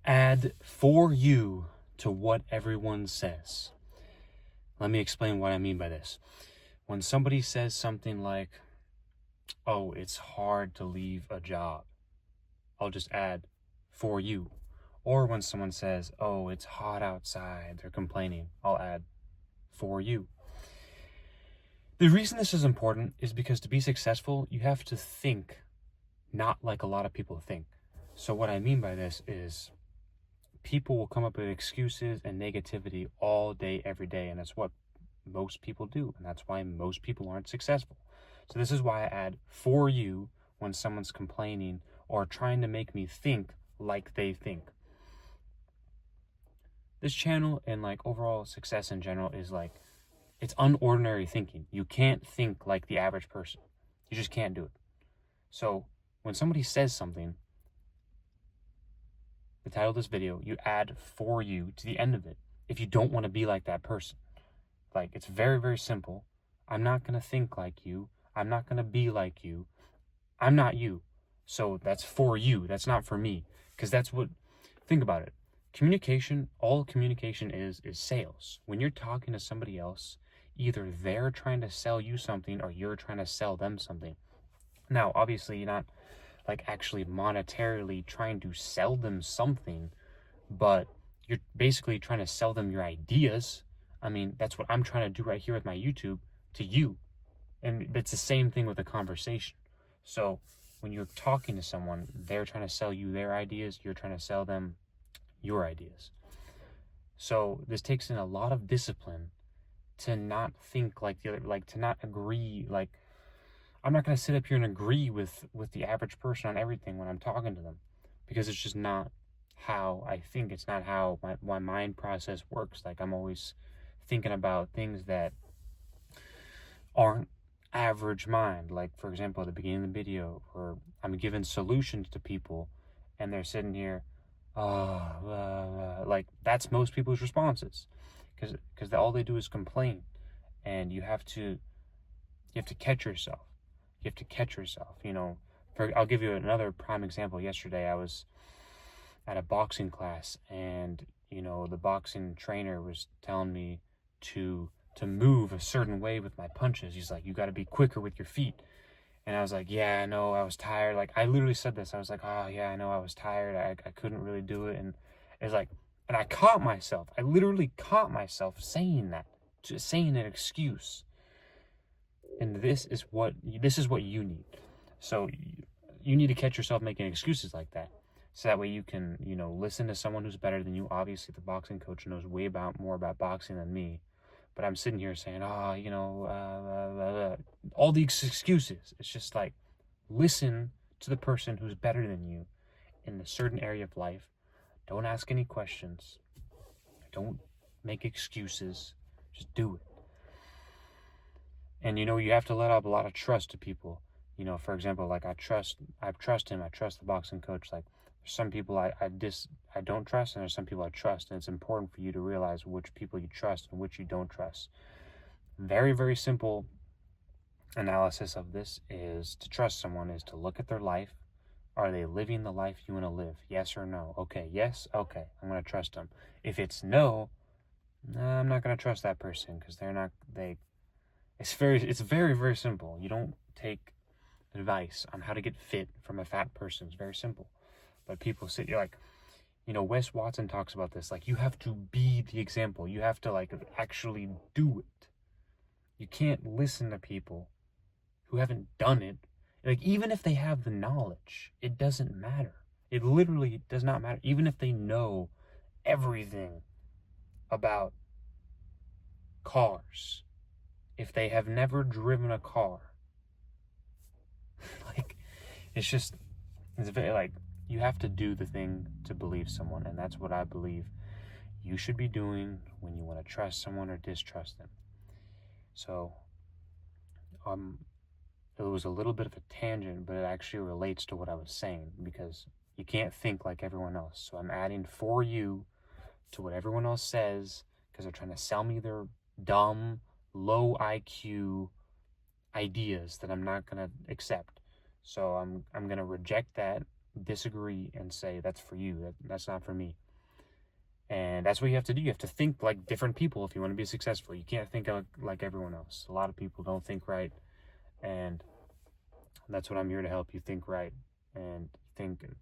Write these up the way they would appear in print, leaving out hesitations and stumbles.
Add for you to what everyone says. Let me explain what I mean by this. When somebody says something like, oh, it's hard to leave a job, I'll just add for you. Or when someone says, oh, it's hot outside, they're complaining, I'll add for you. The reason this is important is because to be successful, you have to think not like a lot of people think. So what I mean by this is people will come up with excuses and negativity all day, every day, and that's what most people do, and that's why most people aren't successful. So this is why I add for you when someone's complaining or trying to make me think like they think. This channel and like overall success in general is like, it's unordinary thinking. You can't think like the average person. You just can't do it. So when somebody says something, the title of this video, you add for you to the end of it if you don't want to be like that person. Like, it's very, very simple. I'm not going to think like you. I'm not going to be like you. I'm not you. So that's for you. That's not for me. Because that's what, think about it. Communication, all communication is sales. When you're talking to somebody else, either they're trying to sell you something or you're trying to sell them something. Now, obviously, you're not like actually monetarily trying to sell them something, but you're basically trying to sell them your ideas. I mean, that's what I'm trying to do right here with my YouTube to you. And it's the same thing with a conversation. So when you're talking to someone, they're trying to sell you their ideas, you're trying to sell them your ideas. So this takes in a lot of discipline to not think like the other, like to not agree. Like, I'm not going to sit up here and agree with the average person on everything when I'm talking to them, because it's just not how I think. It's not how my mind process works. Like, I'm always thinking about things that aren't average mind. Like, for example, at the beginning of the video, where I'm giving solutions to people and they're sitting here, like, that's most people's responses, because all they do is complain. And you have to catch yourself. You have to catch yourself, you know. I'll give you another prime example. Yesterday I was at a boxing class, and you know, the boxing trainer was telling me to move a certain way with my punches. He's like, you got to be quicker with your feet. And I was like, yeah, I know, I was tired. Like, I literally said this. I was like, oh yeah, I know, I was tired. I couldn't really do it. And it's like, and I caught myself. I literally caught myself saying that, just saying an excuse. And this is what you need. So you need to catch yourself making excuses like that, so that way you can, you know, listen to someone who's better than you. Obviously, the boxing coach knows way more about boxing than me, but I'm sitting here saying, oh, you know, all these excuses. It's just like, listen to the person who's better than you in a certain area of life. Don't ask any questions. Don't make excuses. Just do it. And, you know, you have to let up a lot of trust to people. You know, for example, like, I trust him. I trust the boxing coach. Like, there's some people I don't trust, and there's some people I trust. And it's important for you to realize which people you trust and which you don't trust. Very, very simple analysis of this is to trust someone is to look at their life. Are they living the life you want to live? Yes or no? Okay, yes, okay, I'm going to trust them. If it's no, I'm not going to trust that person, because it's very, very simple. You don't take advice on how to get fit from a fat person. It's very simple. But people sit, you're like, you know, Wes Watson talks about this. Like, you have to be the example. You have to, like, actually do it. You can't listen to people who haven't done it. Like, even if they have the knowledge, it doesn't matter. It literally does not matter. Even if they know everything about cars, if they have never driven a car, like, it's very, like, you have to do the thing to believe someone. And that's what I believe you should be doing when you want to trust someone or distrust them. So, it was a little bit of a tangent, but it actually relates to what I was saying, because you can't think like everyone else. So I'm adding for you to what everyone else says, because they're trying to sell me their dumb, low IQ ideas that I'm not going to accept. So I'm going to reject that, disagree and say, that's for you, that's not for me. And that's what you have to do. You have to think like different people if you want to be successful. You can't think like everyone else. A lot of people don't think right, and that's what I'm here to help you think right and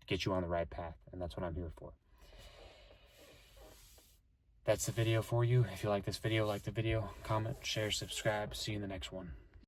get you on the right path. And that's what I'm here for. That's the video for you. If you like this video, like the video, comment, share, subscribe. See you in the next one.